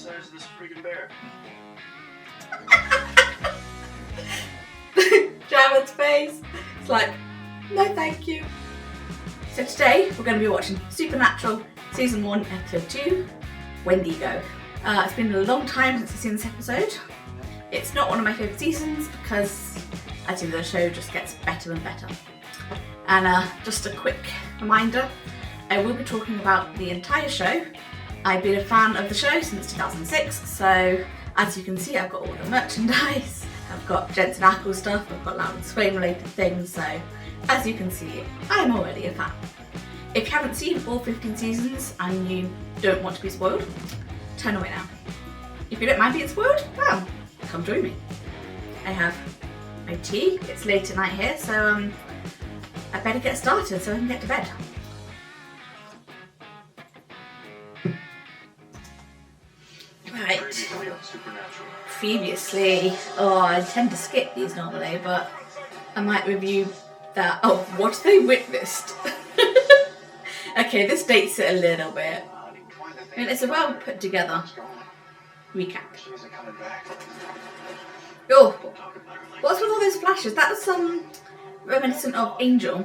size of this freaking bear. Jared's face. It's like, no thank you. So today we're going to be watching Supernatural Season 1 Episode 2, Wendigo. It's been a long time since I've seen this episode. It's not one of my favourite seasons because I think the show just gets better and better. And just a quick reminder, I will be talking about the entire show. I've been a fan of the show since 2006, so as you can see I've got all the merchandise, I've got Jensen Ackles stuff, I've got Loud and Swain related things, so as you can see I'm already a fan. If you haven't seen all 15 seasons and you don't want to be spoiled, turn away now. If you don't mind being spoiled, well, come join me. I have my tea, it's late at night here, so I better get started so I can get to bed. Right. Previously, I tend to skip these normally, but I might review that. Oh, what they witnessed. Okay, this dates it a little bit. And it's a well put together recap. Oh, what's with all those flashes? That's reminiscent of Angel.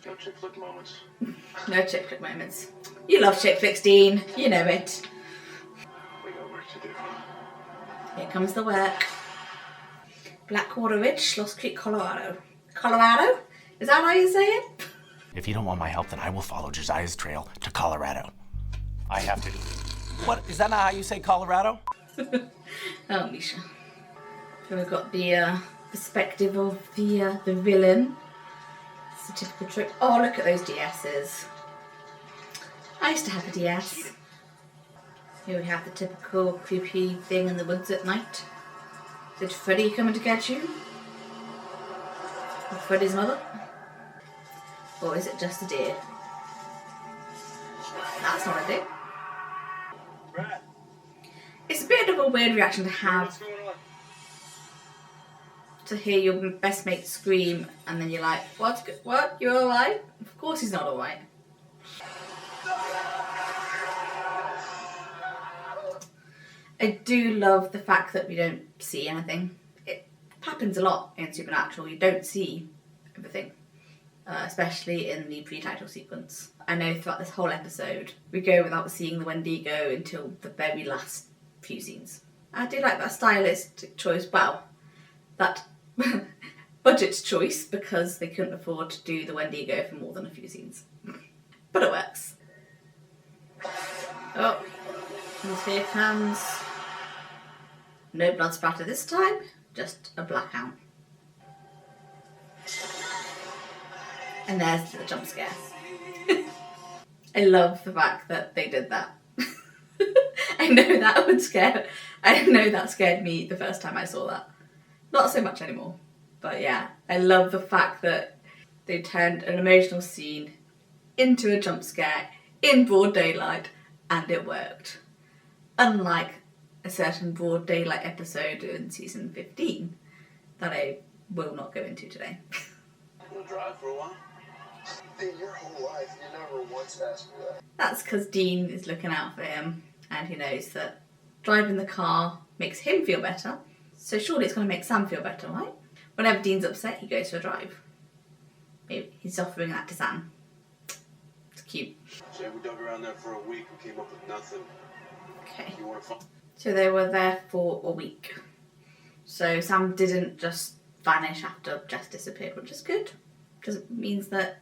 No chick flick moments. You love chick flicks, Dean. You know it. Here comes the work. Blackwater Ridge, Lost Creek, Colorado. Colorado? Is that how you say it? If you don't want my help, then I will follow Josiah's trail to Colorado. I have to. What? Is that not how you say Colorado? Oh, Misha. So we've got the perspective of the villain. It's a typical trick. Oh, look at those DSs. I used to have a DS. Here we have the typical creepy thing in the woods at night. Is it Freddy coming to get you? Or Freddy's mother? Or is it just a deer? That's not a deer. It's a bit of a weird reaction to have. To hear your best mate scream and then you're like, what? You're alright? Of course he's not alright. I do love the fact that we don't see anything. It happens a lot in Supernatural. You don't see everything, especially in the pre-title sequence. I know throughout this whole episode, we go without seeing the Wendigo until the very last few scenes. I do like that stylistic choice. Well, that budget choice, because they couldn't afford to do the Wendigo for more than a few scenes. But it works. Oh, and here comes... No blood splatter this time, just a blackout. And there's the jump scare. I love the fact that they did that. I know that scared me the first time I saw that. Not so much anymore, but yeah, I love the fact that they turned an emotional scene into a jump scare in broad daylight, and it worked. Unlike a certain broad daylight episode in season 15 that I will not go into today. We'll drive for a while. In your whole life, you never once asked me that. That's because Dean is looking out for him and he knows that driving the car makes him feel better, so surely it's going to make Sam feel better, right? Whenever Dean's upset, he goes for a drive. Maybe he's offering that to Sam. It's cute. So we dug around there for a week and came up with nothing. Okay. You want to find... So they were there for a week. So Sam didn't just vanish after Jess disappeared, which is good. Just means that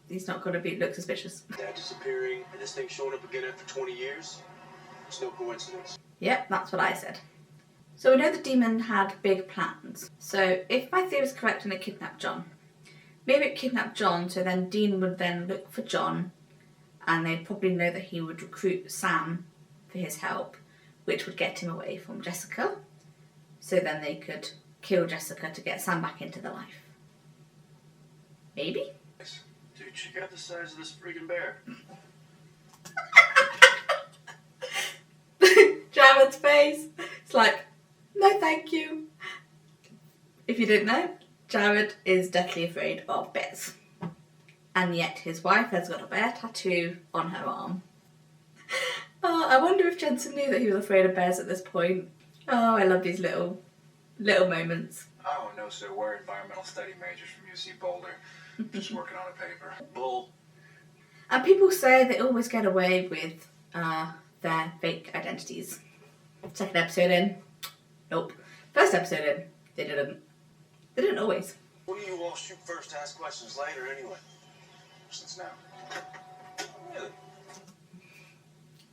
he's not going to look suspicious. Dad disappearing and this thing showing up again after 20 years? It's no coincidence. Yep, that's what I said. So we know the demon had big plans. So if my theory is correct and it kidnapped John, maybe it kidnapped John so then Dean would then look for John and they'd probably know that he would recruit Sam for his help, which would get him away from Jessica. So then they could kill Jessica to get Sam back into the life. Maybe? Dude, check out the size of this freaking bear. Jared's face. It's like, no thank you. If you didn't know, Jared is deathly afraid of bears. And yet his wife has got a bear tattoo on her arm. Oh, I wonder if Jensen knew that he was afraid of bears at this point. Oh, I love these little moments. Oh, no, sir. We're environmental study majors from UC Boulder. Just working on a paper. Bull. And people say they always get away with their fake identities. Second episode in, nope. First episode in, they didn't. They didn't always. What do you all shoot first, ask questions later anyway? Since now. Really?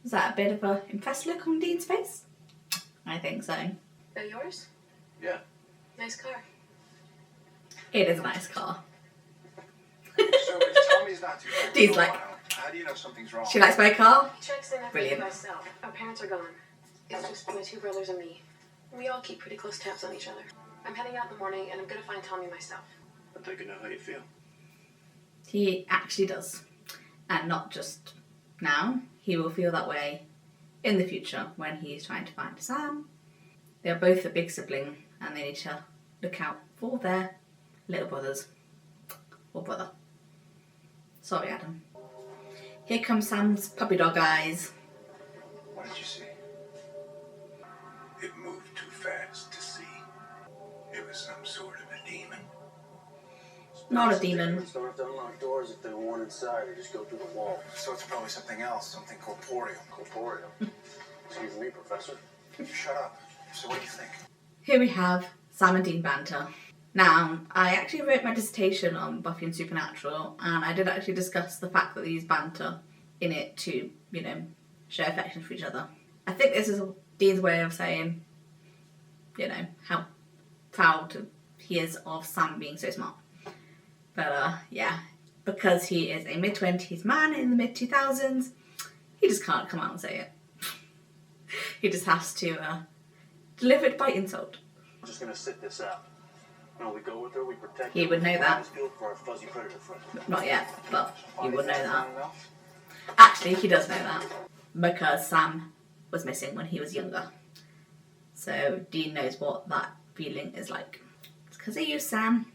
Is that a bit of a impressed look on Dean's face? I think so. That yours? Yeah. Nice car. It is a nice car. So if Tommy's not too bad. Dean's like, how do you know something's wrong? she likes my car? He checks in every day Brilliant. myself. Our parents are gone. It's just my two brothers and me. We all keep pretty close tabs on each other. I'm heading out in the morning and I'm gonna find Tommy myself. I think I know how you feel. He actually does. And not just now. He will feel that way in the future when he's trying to find Sam. They're both a big sibling and they need to look out for their little brothers. Or brother. Sorry, Adam. Here comes Sam's puppy dog eyes. What did you see? It moved too fast to see. It was some sort of a demon. Not a demon. Demons don't have to unlock doors if they want inside or just go through the wall. So it's probably something else, something corporeal. Corporeal. Excuse me, Professor. Shut up. So what do you think? Here we have Sam and Dean banter. Now, I actually wrote my dissertation on Buffy and Supernatural, and I did actually discuss the fact that they use banter in it to, you know, show affection for each other. I think this is Dean's way of saying, you know, how proud he is of Sam being so smart. But, yeah, because he is a mid-20s man in the mid-2000s, he just can't come out and say it. He just has to deliver it by insult. I'm just gonna sit this out. When we go with her, we protect He her. would know that. Field for our fuzzy predator friend. Not yet, but he would know that. Well, Actually, he does know that. Because Sam was missing when he was younger. So Dean knows what that feeling is like. It's because he used Sam.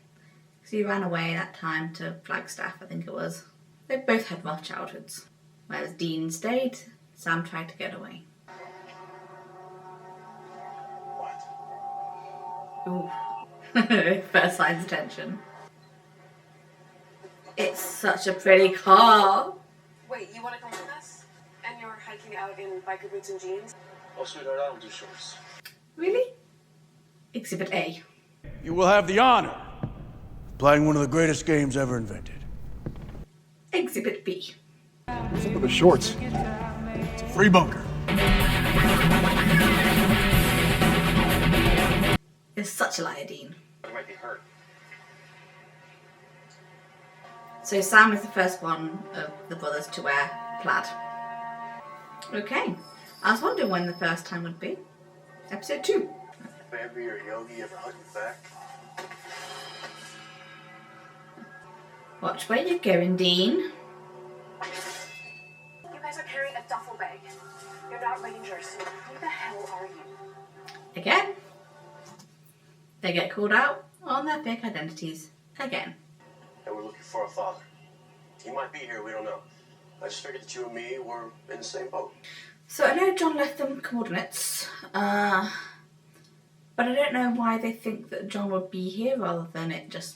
Because he ran away that time to Flagstaff, I think it was. They both had rough childhoods. Whereas Dean stayed, Sam tried to get away. What? Ooh. First signs of tension. It's such a pretty car. Wait, you wanna come with us? And you're hiking out in biker boots and jeans? Oh, sweetheart, I don't do shorts. Really? Exhibit A. You will have the honor of playing one of the greatest games ever invented. Exhibit B. What's up with the shorts? It's a free bunker. You're such a liar, Dean. You might be hurt. So Sam is the first one of the brothers to wear plaid. Okay. I was wondering when the first time would be. Episode 2. Bambi or Yogi ever hug you back? Watch where you're going, Dean. You guys are carrying a duffel bag. You're not rangers, so who the hell are you? Again. They get called out on their fake identities. Again. And we're looking for our father. He might be here, we don't know. I just figured that you and me were in the same boat. So I know John left them coordinates. But I don't know why they think that John would be here rather than it just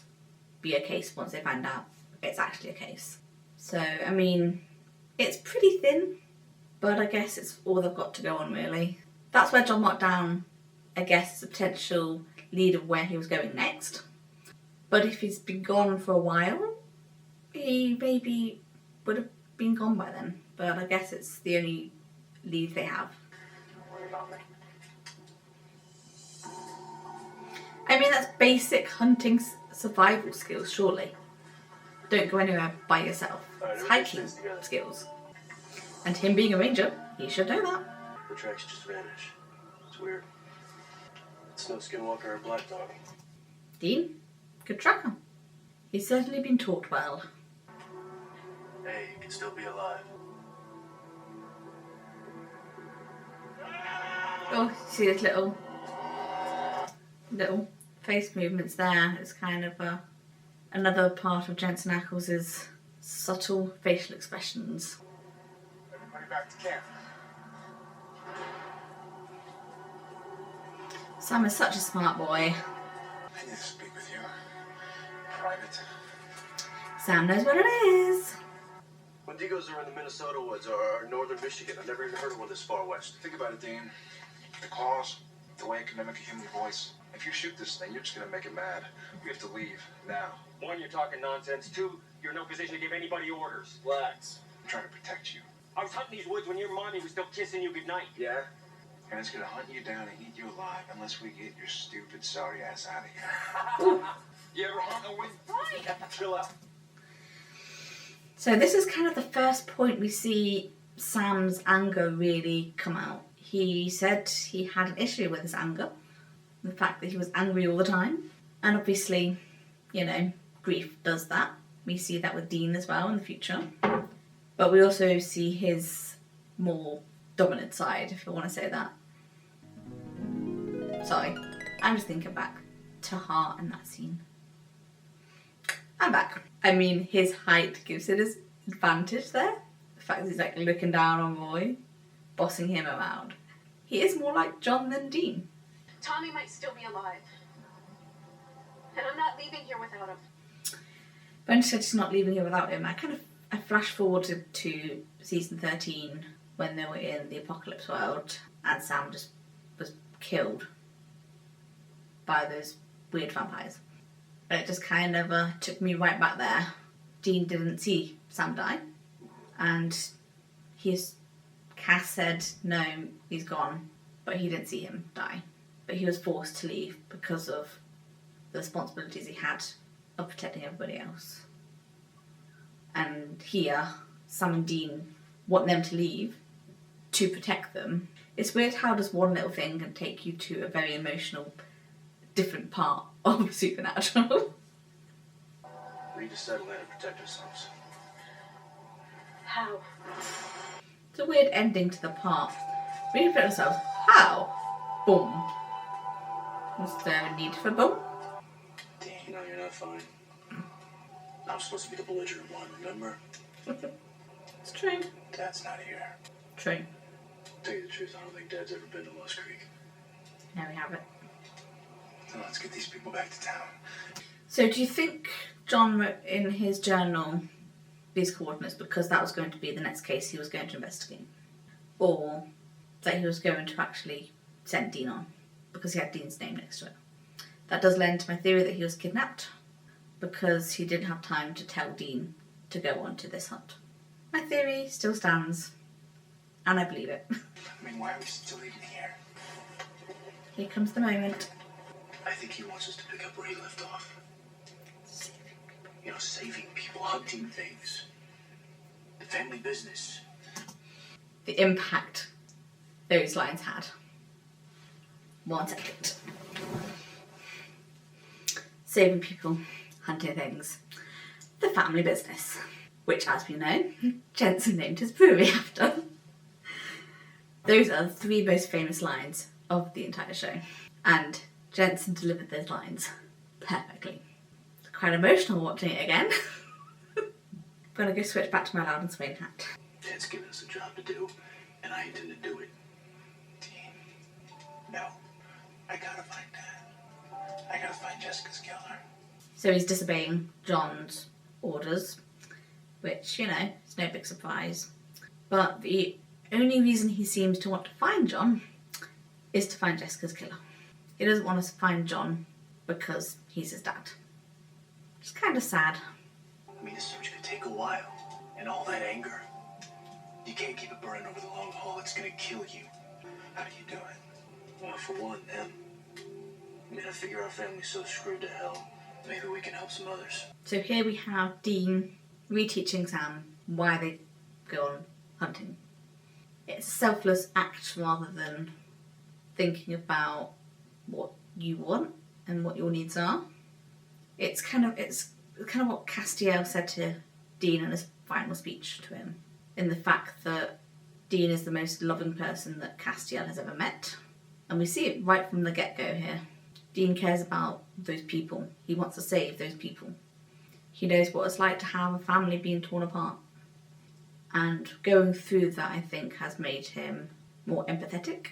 be a case once they find out it's actually a case. So, I mean, it's pretty thin, but I guess it's all they've got to go on, really. That's where John marked down, I guess, the potential lead of where he was going next. But if he's been gone for a while, he maybe would have been gone by then. But I guess it's the only lead they have. Don't worry about me. I mean, that's basic hunting survival skills, surely. Don't go anywhere by yourself. It's hiking skills. And him being a ranger, he should know that. The tracks just vanish. It's weird. It's no skinwalker or black dog. Dean, good tracker. He's certainly been taught well. Hey, you can still be alive. Oh, see his little face movements there. It's kind of another part of Jensen Ackles' subtle facial expressions. Everybody back to camp. Sam is such a smart boy. I need to speak with you. Private. Sam knows what it is. Wendigos are in the Minnesota woods or northern Michigan. I've never even heard of one this far west. Think about it, Dean. The claws, the way it can mimic a human voice. If you shoot this thing, you're just gonna make it mad. We have to leave now. One, you're talking nonsense. Two, you're in no position to give anybody orders. Relax. I'm trying to protect you. I was hunting these woods when your mommy was still kissing you goodnight. Yeah? And it's gonna hunt you down and eat you alive unless we get your stupid, sorry ass out of here. You ever hunt a wind? Chill out. So this is kind of the first point we see Sam's anger really come out. He said he had an issue with his anger. The fact that he was angry all the time. And obviously, you know, grief does that. We see that with Dean as well in the future. But we also see his more dominant side, if you want to say that. Sorry, I'm just thinking back to Hart and that scene. I'm back. I mean, his height gives it his advantage there. The fact that he's like looking down on Roy, bossing him around. He is more like John than Dean. Tommy might still be alive. And I'm not leaving here without him. When she said she's not leaving here without him, I flash forwarded to season 13 when they were in the apocalypse world and Sam just was killed by those weird vampires. And it just kind of took me right back there. Dean didn't see Sam die, and Cass said no, he's gone, but he didn't see him die. But he was forced to leave because of the responsibilities he had of protecting everybody else. And here, Sam and Dean want them to leave to protect them. It's weird how does one little thing can take you to a very emotional, different part of Supernatural. We need to settle in and protect ourselves. How? It's a weird ending to the part. We need to protect ourselves. How? Boom. Was there a need for boom? Dean, no, you're not fine. I'm supposed to be the belligerent one, remember? It's true. Dad's not here. True. To tell you the truth, I don't think Dad's ever been to Lost Creek. There we have it. Then let's get these people back to town. So do you think John wrote in his journal these coordinates because that was going to be the next case he was going to investigate? Or that he was going to actually send Dean on because he had Dean's name next to it? That does lend to my theory that he was kidnapped because he didn't have time to tell Dean to go on to this hunt. My theory still stands, and I believe it. I mean, why are we still even here? Here comes the moment. I think he wants us to pick up where he left off. You know, saving people, hunting things. The family business. The impact those lines had. 1 second. Saving people, hunting things. The family business. Which, as we know, Jensen named his brewery after. Those are the 3 most famous lines of the entire show. And Jensen delivered those lines perfectly. It's quite emotional watching it again. I'm gonna go switch back to my Loud and Swain hat. Dad's given us a job to do, and I intend to do it. Dean. No. I gotta find Dad. I gotta find Jessica's killer. So he's disobeying John's orders, which, you know, is no big surprise. But the only reason he seems to want to find John is to find Jessica's killer. He doesn't want us to find John because he's his dad. It's kind of sad. I mean, this search could take a while. And all that anger, you can't keep it burning over the long haul. It's gonna kill you. How do you do it? Well, for one, them. I mean, I figure our family's so screwed to hell. Maybe we can help some others. So here we have Dean reteaching Sam why they go on hunting. It's a selfless act rather than thinking about what you want and what your needs are. It's kind of what Castiel said to Dean in his final speech to him, in the fact that Dean is the most loving person that Castiel has ever met. And we see it right from the get-go here. Dean cares about those people. He wants to save those people. He knows what it's like to have a family being torn apart. And going through that, I think, has made him more empathetic.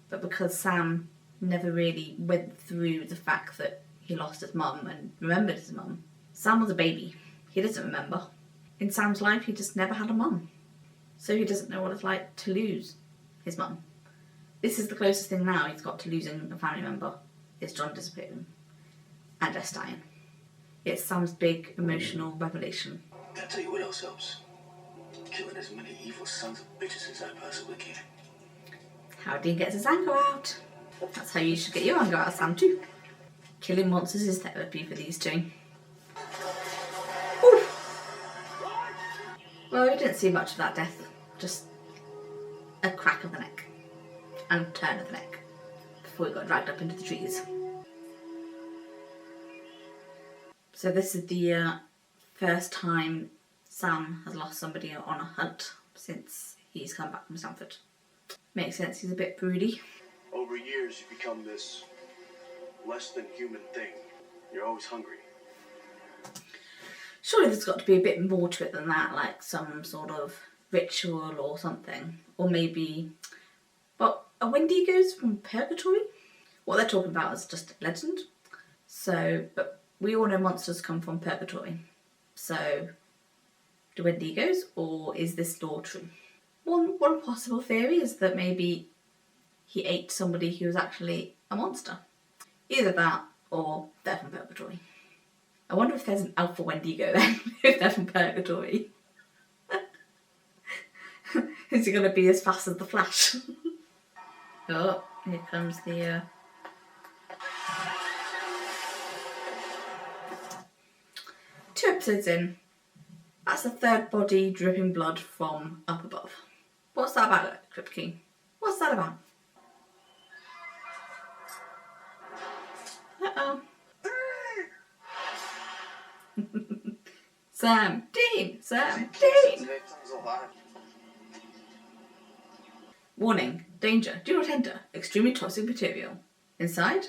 But because Sam never really went through the fact that he lost his mum and remembered his mum. Sam was a baby. He doesn't remember. In Sam's life, he just never had a mum. So he doesn't know what it's like to lose his mum. This is the closest thing now he's got to losing a family member, is John disappearing and Jess dying. It's Sam's big emotional revelation. I'll tell you what else helps. Killing as many evil sons of bitches as I possibly can. How Dean gets his anger out. That's how you should get your anger out, Sam, too. Killing monsters is therapy for these two. Oof. Well, we didn't see much of that death. Just a crack of the neck and a turn of the neck before he got dragged up into the trees. So this is the first time Sam has lost somebody on a hunt since he's come back from Stanford. Makes sense, he's a bit broody. Over years, you become this less than human thing. You're always hungry. Surely there's got to be a bit more to it than that, like some sort of ritual or something. Or maybe, but are Wendigos from purgatory? What they're talking about is just a legend. So, but we all know monsters come from purgatory. So, do Wendigos, or is this lore true? One possible theory is that maybe he ate somebody who was actually a monster. Either that, or they're from purgatory. I wonder if there's an alpha Wendigo then, if they're from purgatory. Is he going to be as fast as the Flash? Oh, here comes the... 2 episodes in. That's the 3rd body dripping blood from up above. What's that about, Crypt King? What's that about? Uh-oh. Sam, Dean! Sam, Dean! Warning, danger, do not enter, extremely toxic material. Inside?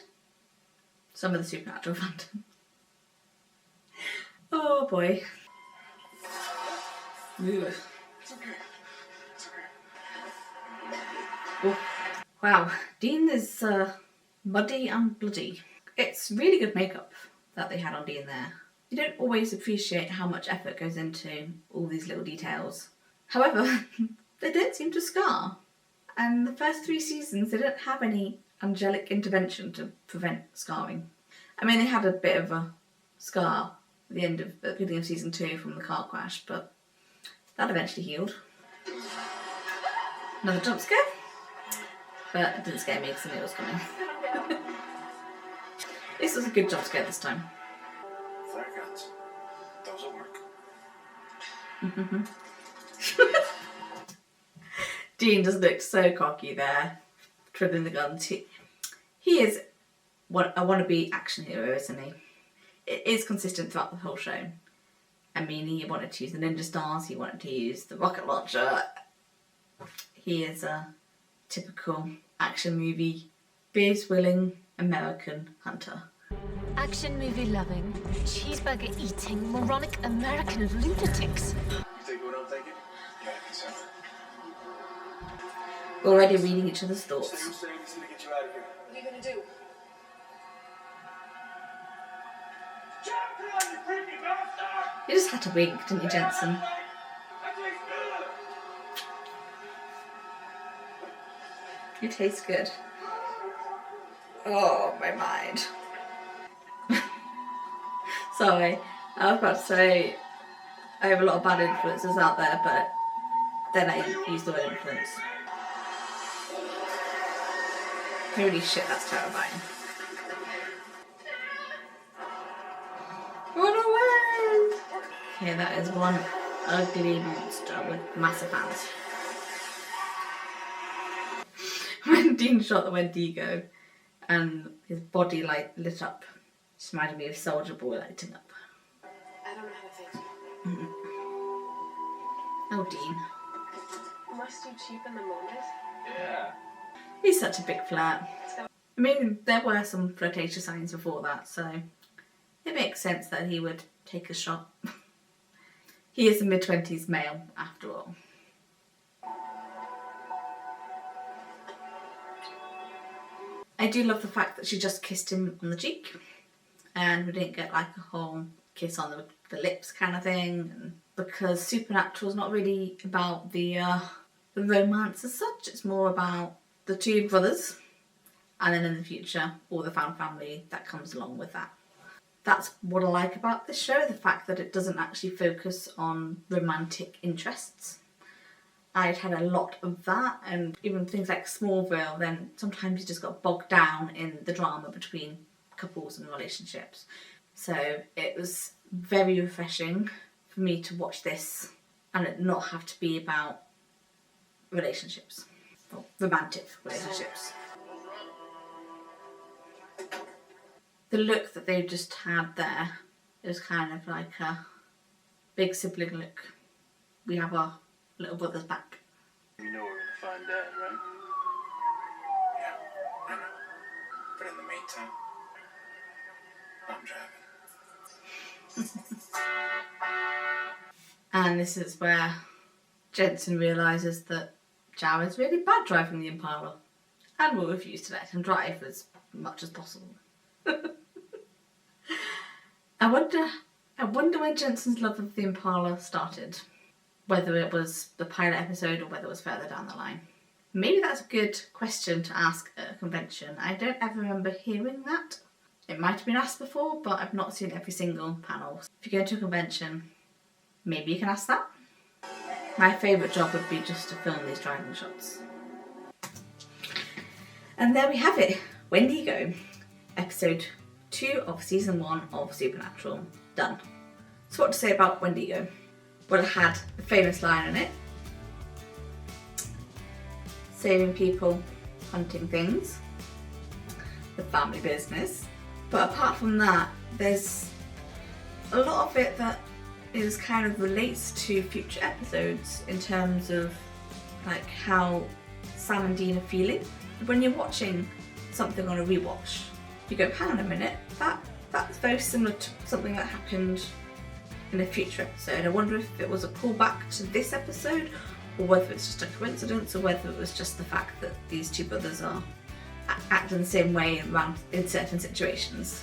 Some of the Supernatural fandom. Oh boy. Ooh. It's okay. It's okay. Oh. Wow, Dean is muddy and bloody. It's really good makeup that they had on Dean there. You don't always appreciate how much effort goes into all these little details. However, they don't seem to scar. And the first 3 seasons, they don't have any angelic intervention to prevent scarring. I mean, they had a bit of a scar at the beginning of season 2 from the car crash, but that eventually healed. Another jump scare, but it didn't scare me because I knew it was coming. This was a good jump scare this time. Flare guns. Those will work. Dean just looked so cocky there, twiddling the guns. He is a wannabe action hero, isn't he? It is consistent throughout the whole show. I mean, he wanted to use the ninja stars, he wanted to use the rocket launcher. He is a typical action movie, beers-willing American hunter. Action movie loving, cheeseburger eating, moronic American lunatics. You think what I'm thinking? Yeah, I think so. Already reading each other's thoughts. Stay saying he's gonna get you out of here. What are you gonna do? You just had to wink, didn't you, Jensen? You taste good. Oh, my mind. Sorry, I was about to say I have a lot of bad influences out there, but then I use the word influence. Holy shit, that's terrifying. Run away! Okay, that is one ugly monster with massive hands. When Dean shot the Wendigo and his body lit up, just reminded me of Soldier Boy lighting up. I don't know how to thank you. Oh, Dean. Must you cheapen the moment? Yeah. He's such a big flirt. I mean, there were some flirtatious signs before that, so it makes sense that he would take a shot. He is a mid-20s male, after all. I do love the fact that she just kissed him on the cheek and we didn't get like a whole kiss on the lips kind of thing, and because Supernatural is not really about the romance as such, it's more about the two brothers and then in the future all the found family that comes along with that. That's what I like about this show, the fact that it doesn't actually focus on romantic interests. I'd had a lot of that, and even things like Smallville, then sometimes you just got bogged down in the drama between couples and relationships. So it was very refreshing for me to watch this and it not have to be about relationships, or romantic relationships. The look that they just had there, it was kind of like a big sibling look. We have our little brother's back. You know we're gonna find Dad, right? Yeah, I know. But in the meantime, I'm driving. And this is where Jensen realises that Jared's really bad driving the Impala and will refuse to let him drive as much as possible. I wonder where Jensen's love of the Impala started. Whether it was the pilot episode or whether it was further down the line. Maybe that's a good question to ask at a convention. I don't ever remember hearing that. It might have been asked before, but I've not seen every single panel. If you go to a convention, maybe you can ask that. My favourite job would be just to film these driving shots. And there we have it. Wendigo, episode 2 of season 1 of Supernatural, done. So what to say about Wendigo? Well, it had the famous line in it. Saving people, hunting things. The family business. But apart from that, there's a lot of it that is kind of relates to future episodes in terms of like how Sam and Dean are feeling. When you're watching something on a rewatch, you go, hang on a minute, that's very similar to something that happened in a future episode. I wonder if it was a callback to this episode, or whether it's just a coincidence, or whether it was just the fact that these two brothers are acting the same way around in certain situations.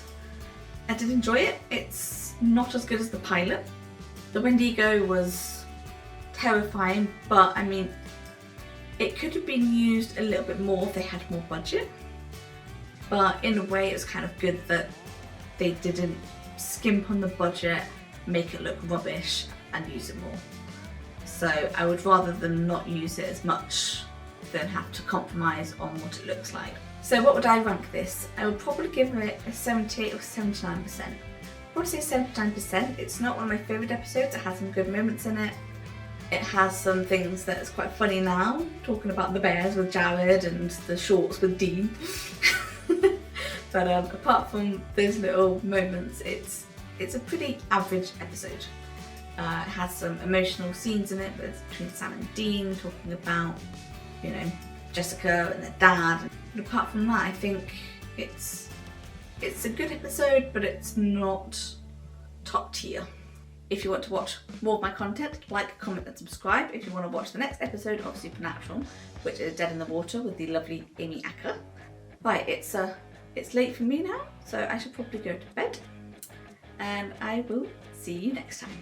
I did enjoy it. It's not as good as the pilot. The Wendigo was terrifying, but I mean, it could have been used a little bit more if they had more budget. But in a way, it's kind of good that they didn't skimp on the budget, make it look rubbish, and use it more. So I would rather them not use it as much than have to compromise on what it looks like. So what would I rank this? I would probably give it a 78 or 79%. I would say 79%. It's not one of my favourite episodes. It has some good moments in it. It has some things that is quite funny now, talking about the bears with Jared and the shorts with Dean. But apart from those little moments, it's a pretty average episode. It has some emotional scenes in it between Sam and Dean, talking about, you know, Jessica and their dad. And apart from that, I think it's a good episode, but it's not top tier. If you want to watch more of my content, like, comment and subscribe. If you want to watch the next episode of Supernatural, which is Dead in the Water with the lovely Amy Acker. Right, it's late for me now, so I should probably go to bed. And I will see you next time.